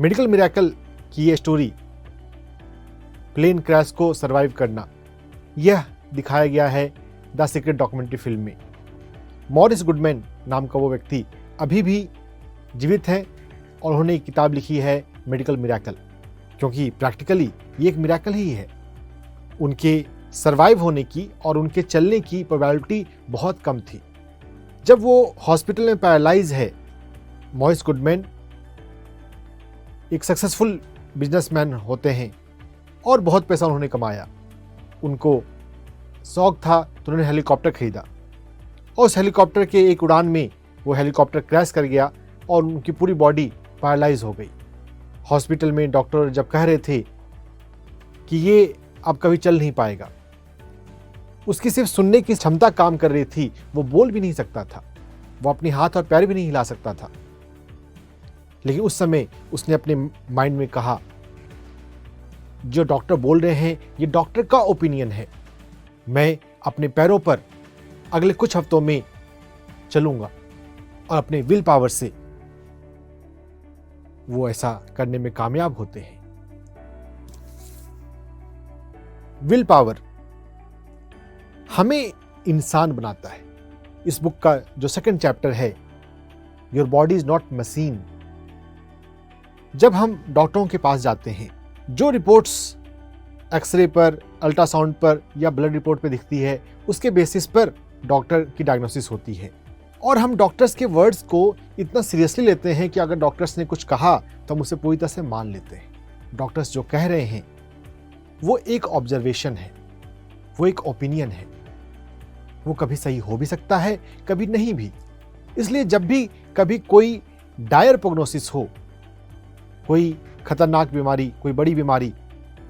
Medical miracle की ये story, plane crash को सरवाइव करना, यह दिखाया गया है द सीक्रेट डॉक्यूमेंट्री फिल्म में। मॉरिस गुडमैन नाम का वो व्यक्ति अभी भी जीवित है और उन्होंने एक किताब लिखी है मेडिकल मिरेकल, क्योंकि प्रैक्टिकली ये एक मिरेकल ही है। उनके सरवाइव होने की और उनके चलने की प्रोबेबिलिटी बहुत कम थी। जब वो हॉस्पिटल में पैरालाइज है, मॉरिस गुडमैन एक सक्सेसफुल बिजनेसमैन होते हैं और बहुत पैसा उन्होंने कमाया। उनको शौक था तो उन्होंने हेलीकॉप्टर खरीदा और उस हेलीकॉप्टर के एक उड़ान में वो हेलीकॉप्टर क्रैश कर गया और उनकी पूरी बॉडी पैरालाइज हो गई। हॉस्पिटल में डॉक्टर जब कह रहे थे कि ये अब कभी चल नहीं पाएगा, उसकी सिर्फ सुनने की क्षमता काम कर रही थी, वो बोल भी नहीं सकता था, वो अपने हाथ और पैर भी नहीं हिला सकता था। लेकिन उस समय उसने अपने माइंड में कहा, जो डॉक्टर बोल रहे हैं ये डॉक्टर का ओपिनियन है, मैं अपने पैरों पर अगले कुछ हफ्तों में चलूंगा। और अपने विल पावर से वो ऐसा करने में कामयाब होते हैं। विल पावर हमें इंसान बनाता है। इस बुक का जो सेकंड चैप्टर है, your body is not machine, जब हम डॉक्टरों के पास जाते हैं, जो रिपोर्ट्स एक्सरे पर, अल्ट्रासाउंड पर या ब्लड रिपोर्ट पे दिखती है, उसके बेसिस पर डॉक्टर की डायग्नोसिस होती है। और हम डॉक्टर्स के वर्ड्स को इतना सीरियसली लेते हैं कि अगर डॉक्टर्स ने कुछ कहा तो हम उसे पूरी तरह से मान लेते हैं। डॉक्टर्स जो कह रहे हैं वो एक ऑब्जर्वेशन है, वो एक ओपिनियन है, वो कभी सही हो भी सकता है, कभी नहीं भी। इसलिए जब भी कभी कोई डायर प्रोग्नोसिस हो, कोई खतरनाक बीमारी, कोई बड़ी बीमारी,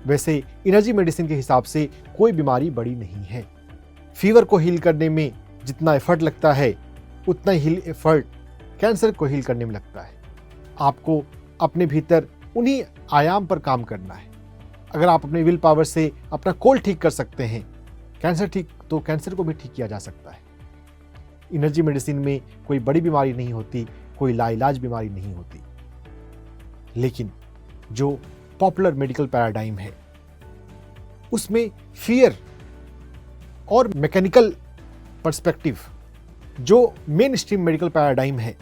वैसे एनर्जी मेडिसिन के हिसाब से कोई बीमारी बड़ी नहीं है। फीवर को हील करने में जितना एफर्ट लगता है, उतना ही एफर्ट कैंसर को हील करने में लगता है। आपको अपने भीतर उन्हीं आयाम पर काम करना है। अगर आप अपने विल पावर से अपना कोल्ड ठीक कर सकते हैं, कैंसर ठीक, तो कैंसर को भी ठीक किया जा सकता है। एनर्जी मेडिसिन में कोई बड़ी बीमारी नहीं होती, कोई लाइलाज बीमारी नहीं होती। लेकिन जो पॉपुलर मेडिकल पैराडाइम है, उसमें फियर और मैकेनिकल पर्सपेक्टिव, जो मेन स्ट्रीम मेडिकल पैराडाइम है,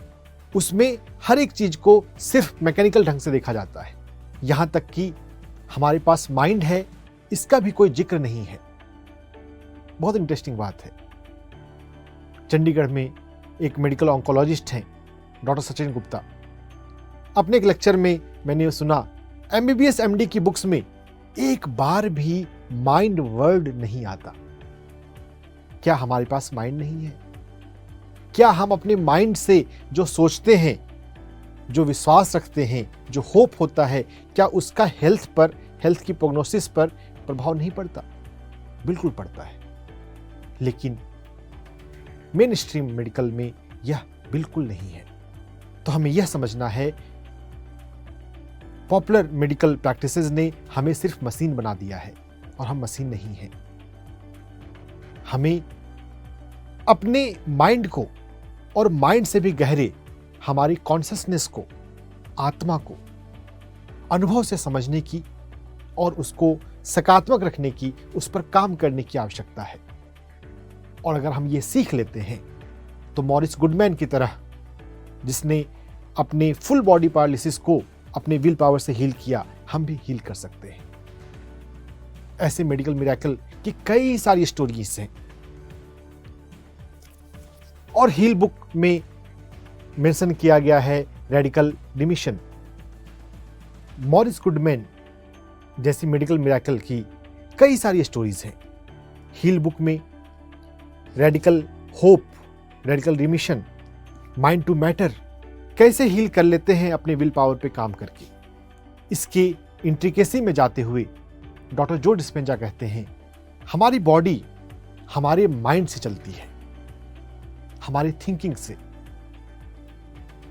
उसमें हर एक चीज को सिर्फ मैकेनिकल ढंग से देखा जाता है। यहां तक कि हमारे पास माइंड है, इसका भी कोई जिक्र नहीं है। बहुत इंटरेस्टिंग बात है। चंडीगढ़ में एक मेडिकल ऑन्कोलॉजिस्ट हैं, डॉक्टर सचिन गुप्ता। अपने एक लेक्चर में मैंने सुना, एमबीबीएस एमडी की बुक्स में एक बार भी माइंड वर्ड नहीं आता। क्या हमारे पास माइंड नहीं है? क्या हम अपने माइंड से जो सोचते हैं, जो विश्वास रखते हैं, जो होप होता है, क्या उसका हेल्थ पर, हेल्थ की प्रोग्नोसिस पर प्रभाव नहीं पड़ता? बिल्कुल पड़ता है। लेकिन मेन स्ट्रीम मेडिकल में यह बिल्कुल नहीं है। तो हमें यह समझना है, पॉपुलर मेडिकल प्रैक्टिसेस ने हमें सिर्फ मशीन बना दिया है और हम मशीन नहीं हैं। हमें अपने माइंड को और माइंड से भी गहरे हमारी कॉन्शियसनेस को, आत्मा को अनुभव से समझने की और उसको सकारात्मक रखने की, उस पर काम करने की आवश्यकता है। और अगर हम ये सीख लेते हैं तो मॉरिस गुडमैन की तरह, जिसने अपने फुल बॉडी पैरालिसिस को अपने विल पावर से हील किया, हम भी हील कर सकते हैं। ऐसे मेडिकल मिरेकल की कई सारी स्टोरीज हैं और हील बुक में मेंशन किया गया है रेडिकल रिमिशन। मॉरिस गुडमैन जैसी मेडिकल मिरेकल की कई सारी स्टोरीज हैं। हील बुक में radical hope, radical remission, mind to matter, कैसे हील कर लेते हैं अपने विल पावर पे काम करके, इसके इंट्रिकेसी में जाते हुए डॉक्टर जो डिस्पेंजा कहते हैं, हमारी बॉडी हमारे माइंड से चलती है, हमारी थिंकिंग से।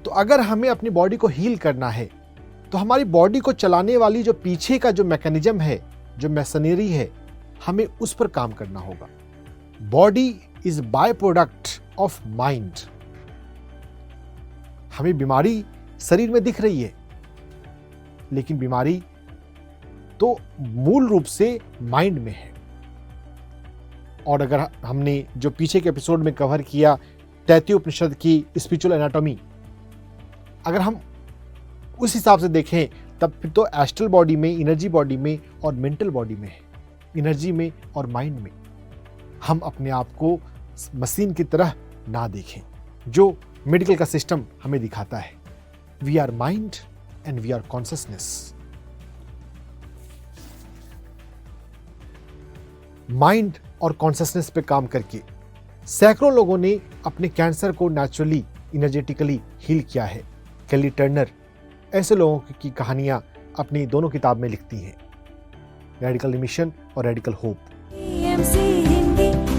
तो अगर हमें अपनी बॉडी को हील करना है तो हमारी बॉडी को चलाने वाली जो पीछे का जो मैकेनिज्म है, जो मैशनरी है, हमें उस पर काम करना होगा। Body is by product of mind. हमें बीमारी शरीर में दिख रही है, लेकिन बीमारी तो मूल रूप से माइंड में है। और अगर हमने जो पीछे के एपिसोड में कवर किया तैत्तिरीय उपनिषद की स्पिरिचुअल एनाटॉमी, अगर हम उस हिसाब से देखें तब फिर तो एस्ट्रल बॉडी में, एनर्जी बॉडी में और मेंटल बॉडी में है, एनर्जी में और माइंड में। हम अपने आप को मशीन की तरह ना देखें जो मेडिकल का सिस्टम हमें दिखाता है। We are mind and we are consciousness. Mind और कॉन्शियसनेस पे काम करके सैकड़ों लोगों ने अपने कैंसर को नेचुरली, एनर्जेटिकली हील किया है। केली टर्नर ऐसे लोगों की कहानियां अपनी दोनों किताब में लिखती हैं, रेडिकल रिमिशन और रेडिकल होप।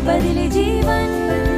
बदले जीवन।